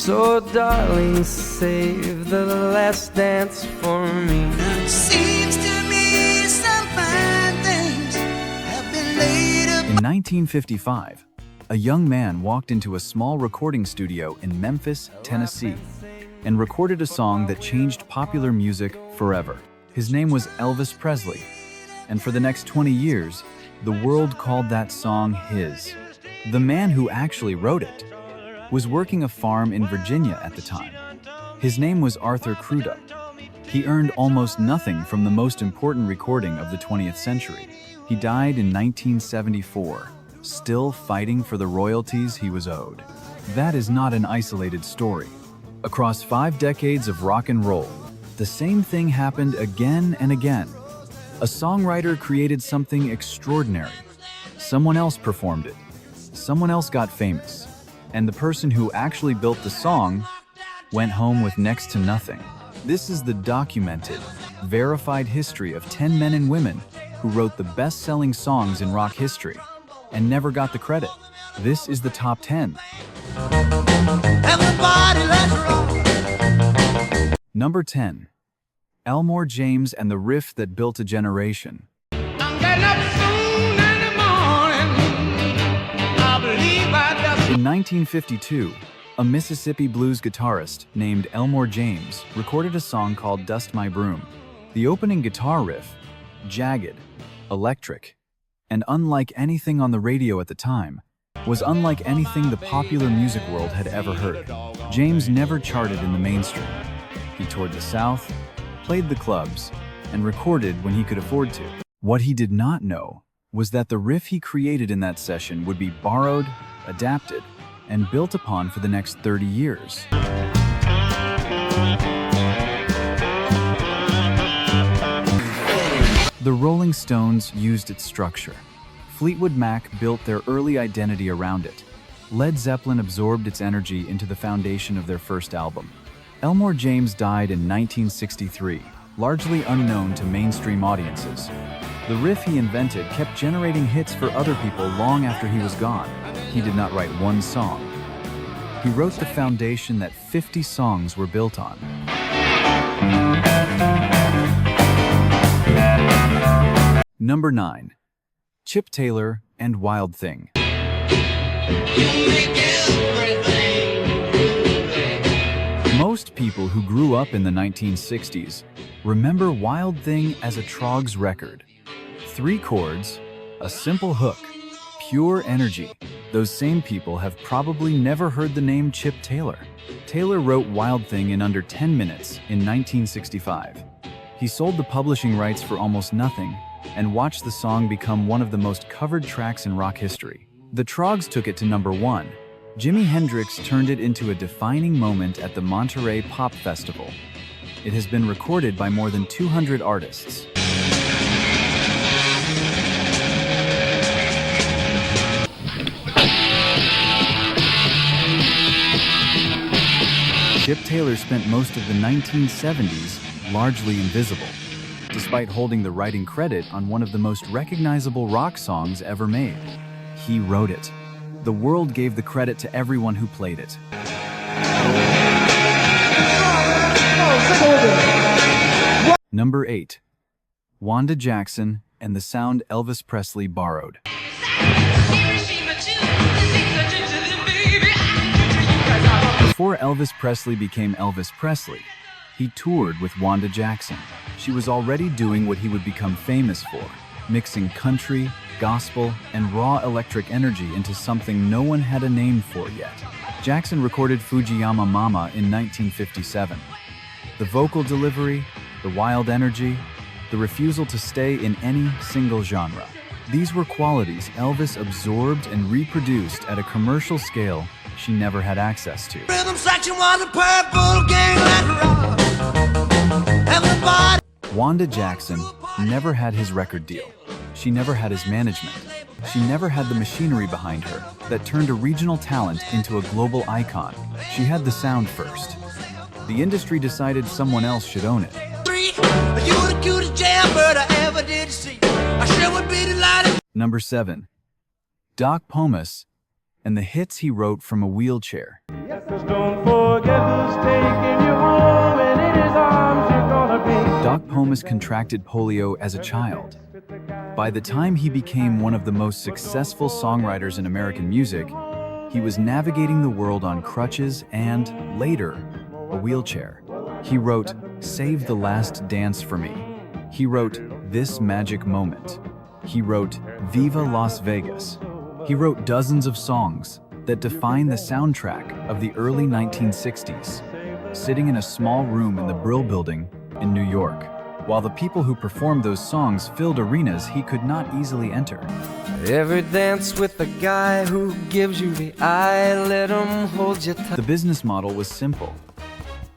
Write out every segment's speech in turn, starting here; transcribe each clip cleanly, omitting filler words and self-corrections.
So darling, save the last dance for me. Seems to me some fine things have been laid up. In 1955, a young man walked into a small recording studio in Memphis, Tennessee, and recorded a song that changed popular music forever. His name was Elvis Presley, and for the next 20 years, the world called that song his. The man who actually wrote it was working a farm in Virginia at the time. His name was Arthur Crudup. He earned almost nothing from the most important recording of the 20th century. He died in 1974, still fighting for the royalties he was owed. That is not an isolated story. Across 5 decades of rock and roll, the same thing happened again and again. A songwriter created something extraordinary. Someone else performed it. Someone else got famous. And the person who actually built the song went home with next to nothing. This is the documented, verified history of 10 men and women who wrote the best-selling songs in rock history and never got the credit. This is the top 10. Number 10. Elmore James and the Riff That Built a Generation. In 1952, a Mississippi blues guitarist named Elmore James recorded a song called Dust My Broom. The opening guitar riff, jagged, electric, and unlike anything on the radio at the time, was unlike anything the popular music world had ever heard. James never charted in the mainstream. He toured the South, played the clubs, and recorded when he could afford to. What he did not know was that the riff he created in that session would be borrowed, adapted, and built upon for the next 30 years. The Rolling Stones used its structure. Fleetwood Mac built their early identity around it. Led Zeppelin absorbed its energy into the foundation of their first album. Elmore James died in 1963, largely unknown to mainstream audiences. The riff he invented kept generating hits for other people long after he was gone. He did not write one song. He wrote the foundation that 50 songs were built on. Number 9. Chip Taylor and Wild Thing. Most people who grew up in the 1960s remember Wild Thing as a Troggs record. 3 chords, a simple hook, pure energy. Those same people have probably never heard the name Chip Taylor. Taylor wrote Wild Thing in under 10 minutes in 1965. He sold the publishing rights for almost nothing and watched the song become one of the most covered tracks in rock history. The Troggs took it to number 1. Jimi Hendrix turned it into a defining moment at the Monterey Pop Festival. It has been recorded by more than 200 artists. Chip Taylor spent most of the 1970s largely invisible, despite holding the writing credit on one of the most recognizable rock songs ever made. He wrote it. The world gave the credit to everyone who played it. Number 8. Wanda Jackson and the sound Elvis Presley borrowed. Before Elvis Presley became Elvis Presley, he toured with Wanda Jackson. She was already doing what he would become famous for, mixing country, gospel, and raw electric energy into something no one had a name for yet. Jackson recorded Fujiyama Mama in 1957. The vocal delivery, the wild energy, the refusal to stay in any single genre. These were qualities Elvis absorbed and reproduced at a commercial scale she never had access to. Rhythm section was a purple gang like rock. Everybody. Wanda Jackson never had his record deal. She never had his management. She never had the machinery behind her that turned a regional talent into a global icon. She had the sound first. The industry decided someone else should own it. You the cutest jailbird I ever did see. I sure would be delighted. Number 7. Doc Pomus and the hits he wrote from a wheelchair. Don't forget who's taking you home, and in his arms you're gonna be. Doc Pomus contracted polio as a child. By the time he became one of the most successful songwriters in American music, he was navigating the world on crutches and, later, a wheelchair. He wrote "Save the Last Dance for Me." He wrote "This Magic Moment." He wrote "Viva Las Vegas." He wrote dozens of songs that define the soundtrack of the early 1960s, sitting in a small room in the Brill Building in New York, while the people who performed those songs filled arenas he could not easily enter. Every dance with the guy who gives you the eye, let him hold you tight. The business model was simple.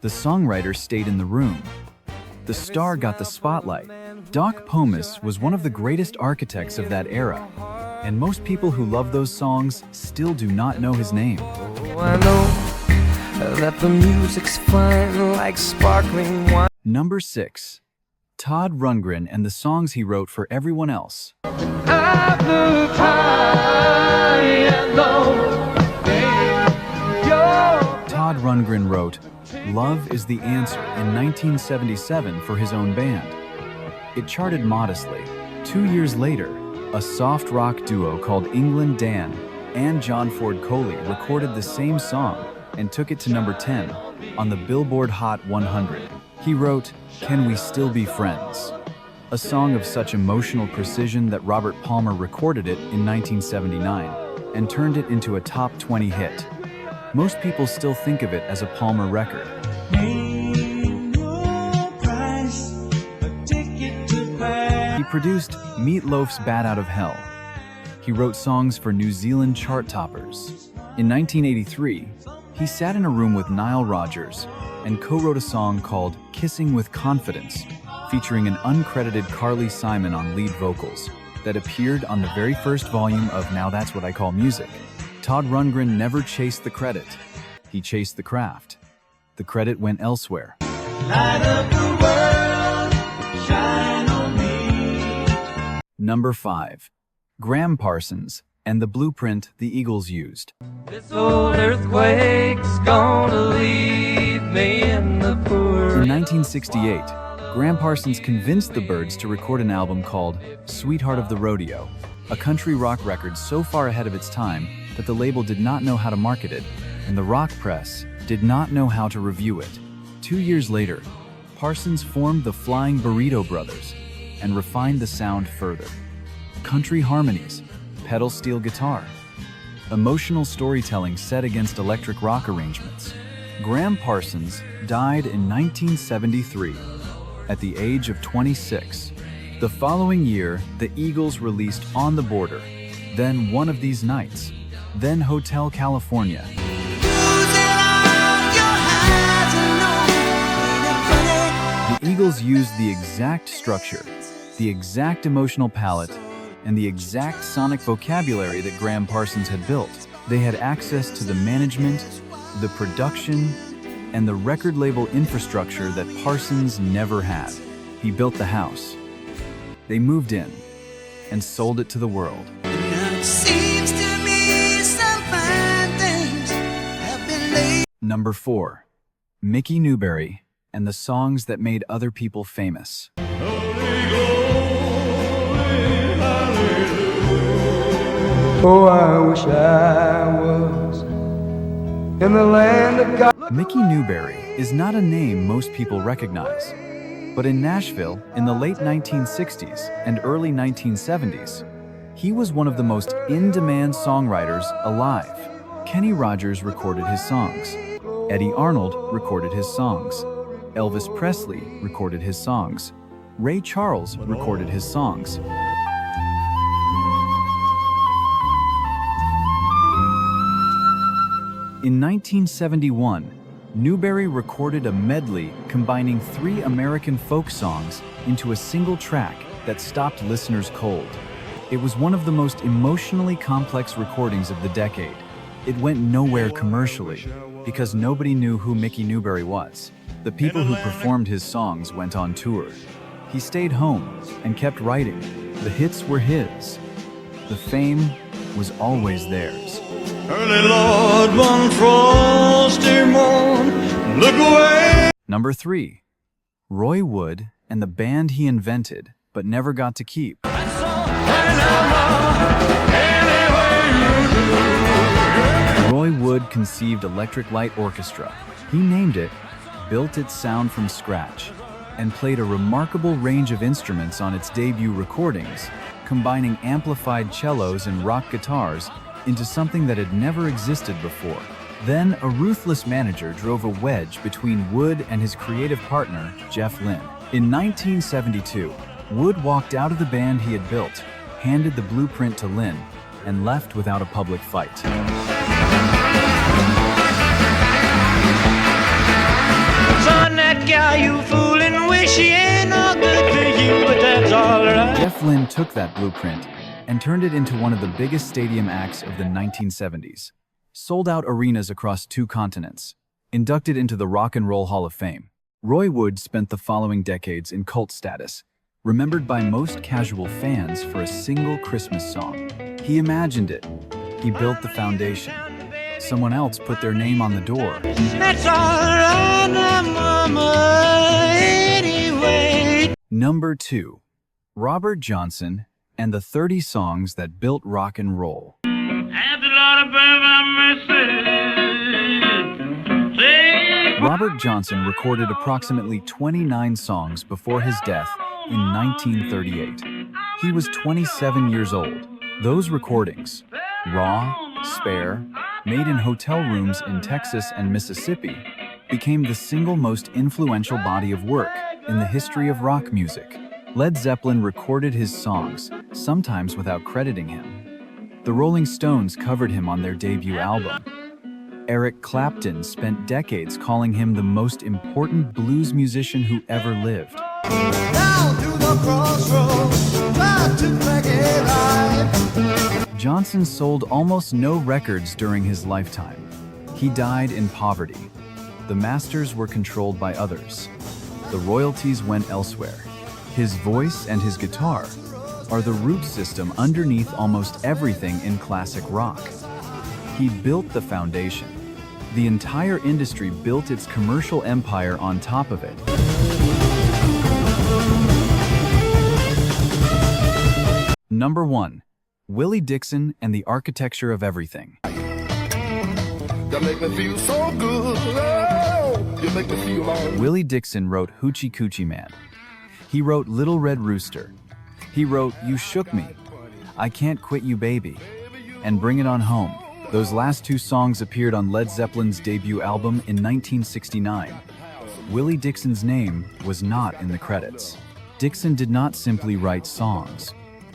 The songwriter stayed in the room. The star got the spotlight. Doc Pomus was one of the greatest architects of that era, and most people who love those songs still do not know his name. Oh, I know that the music's fine like sparkling wine. Number 6. Todd Rundgren and the songs he wrote for everyone else. I flew high and low, baby. Todd Rundgren wrote "Love is the Answer" in 1977 for his own band. It charted modestly. 2 years later, a soft rock duo called England Dan and John Ford Coley recorded the same song and took it to number 10 on the Billboard Hot 100. He wrote "Can We Still Be Friends?", a song of such emotional precision that Robert Palmer recorded it in 1979 and turned it into a top 20 hit. Most people still think of it as a Palmer record. He produced Meat Loaf's "Bat Out of Hell." He wrote songs for New Zealand chart toppers. In 1983, he sat in a room with Nile Rodgers and co-wrote a song called "Kissing with Confidence," featuring an uncredited Carly Simon on lead vocals, that appeared on the very first volume of Now That's What I Call Music. Todd Rundgren never chased the credit. He chased the craft. The credit went elsewhere. Light up the world, shine on me. Number 5. Graham Parsons and the blueprint the Eagles used. This old earthquake's gonna leave me in the poor. In 1968, Graham Parsons convinced the Byrds to record an album called "Sweetheart of the Rodeo," a country rock record so far ahead of its time that the label did not know how to market it, and the rock press did not know how to review it. 2 years later, Parsons formed the Flying Burrito Brothers and refined the sound further. Country harmonies, pedal steel guitar, emotional storytelling set against electric rock arrangements. Graham Parsons died in 1973 at the age of 26. The following year, the Eagles released "On the Border," then "One of These Nights," then "Hotel California." The Eagles used the exact structure, the exact emotional palette, and the exact sonic vocabulary that Graham Parsons had built. They had access to the management, the production, and the record label infrastructure that Parsons never had. He built the house. They moved in and sold it to the world. Seems to me some fine things have been laid. Number 4. Mickey Newbury and the songs that made other people famous. Oh, I wish I was in the land of God. Mickey Newbury is not a name most people recognize, but in Nashville in the late 1960s and early 1970s, he was one of the most in-demand songwriters alive. Kenny Rogers recorded his songs. Eddie Arnold recorded his songs. Elvis Presley recorded his songs. Ray Charles recorded his songs. In 1971, Newbury recorded a medley combining 3 American folk songs into a single track that stopped listeners cold. It was one of the most emotionally complex recordings of the decade. It went nowhere commercially because nobody knew who Mickey Newbury was. The people who performed his songs went on tour. He stayed home and kept writing. The hits were his. The fame was always theirs. Early Lord, one frosty morn, look away. Number 3. Roy Wood and the band he invented but never got to keep. Roy Wood conceived Electric Light Orchestra. He named it, built its sound from scratch, and played a remarkable range of instruments on its debut recordings, combining amplified cellos and rock guitars into something that had never existed before. Then, a ruthless manager drove a wedge between Wood and his creative partner, Jeff Lynne. In 1972, Wood walked out of the band he had built, handed the blueprint to Lynne, and left without a public fight. Son, that guy you foolin', wish he ain't no good for you, but that's alright. Jeff Lynne took that blueprint and turned it into one of the biggest stadium acts of the 1970s. Sold out arenas across 2 continents, inducted into the Rock and Roll Hall of Fame. Roy Wood spent the following decades in cult status, remembered by most casual fans for a single Christmas song. He imagined it. He built the foundation. Someone else put their name on the door. That's alright now, mama, anyway. Number 2. Robert Johnson and the 30 songs that built rock and roll. Robert Johnson recorded approximately 29 songs before his death in 1938. He was 27 years old. Those recordings, raw, spare, made in hotel rooms in Texas and Mississippi, became the single most influential body of work in the history of rock music. Led Zeppelin recorded his songs, sometimes without crediting him. The Rolling Stones covered him on their debut album. Eric Clapton spent decades calling him the most important blues musician who ever lived. Down to the crossroads, try to make it right. Johnson sold almost no records during his lifetime. He died in poverty. The masters were controlled by others. The royalties went elsewhere. His voice and his guitar are the root system underneath almost everything in classic rock. He built the foundation. The entire industry built its commercial empire on top of it. Number 1. Willie Dixon and the Architecture of Everything. That make me feel so good. Oh, you make me feel all right. Willie Dixon wrote Hoochie Coochie Man. He wrote Little Red Rooster. He wrote You Shook Me, I Can't Quit You Baby, and Bring It On Home. Those last 2 songs appeared on Led Zeppelin's debut album in 1969. Willie Dixon's name was not in the credits. Dixon did not simply write songs.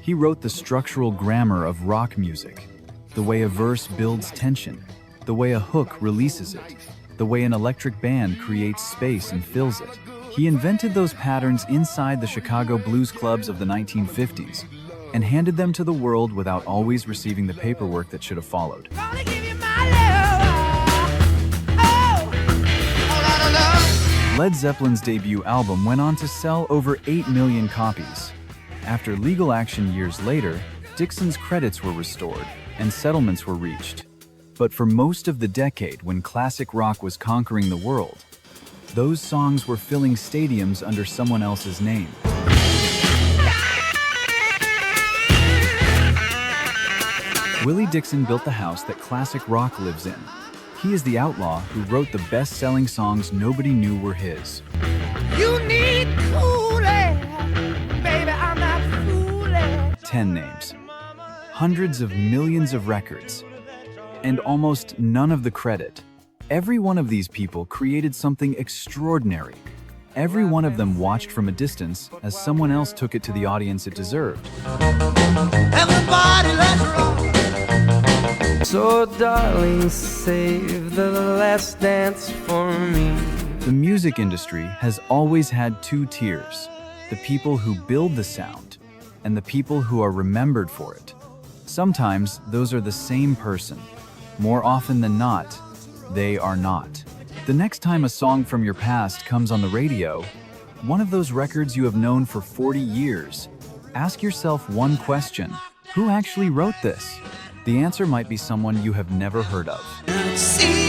He wrote the structural grammar of rock music, the way a verse builds tension, the way a hook releases it, the way an electric band creates space and fills it. He invented those patterns inside the Chicago blues clubs of the 1950s and handed them to the world without always receiving the paperwork that should have followed. Gonna give you my love. Oh, Led Zeppelin's debut album went on to sell over 8 million copies. After legal action years later, Dixon's credits were restored and settlements were reached. But for most of the decade when classic rock was conquering the world, those songs were filling stadiums under someone else's name. Willie Dixon built the house that classic rock lives in. He is the outlaw who wrote the best-selling songs nobody knew were his. you need cooling, baby, I'm not fooling. 10 names, hundreds of millions of records, and almost none of the credit. Every one of these people created something extraordinary. Every one of them watched from a distance as someone else took it to the audience it deserved. Everybody, let's rock. So darling, save the last dance for me. The music industry has always had 2 tiers: the people who build the sound and the people who are remembered for it. Sometimes those are the same person. More often than not, they are not. The next time a song from your past comes on the radio, one of those records you have known for 40 years, ask yourself one question: who actually wrote this? The answer might be someone you have never heard of. See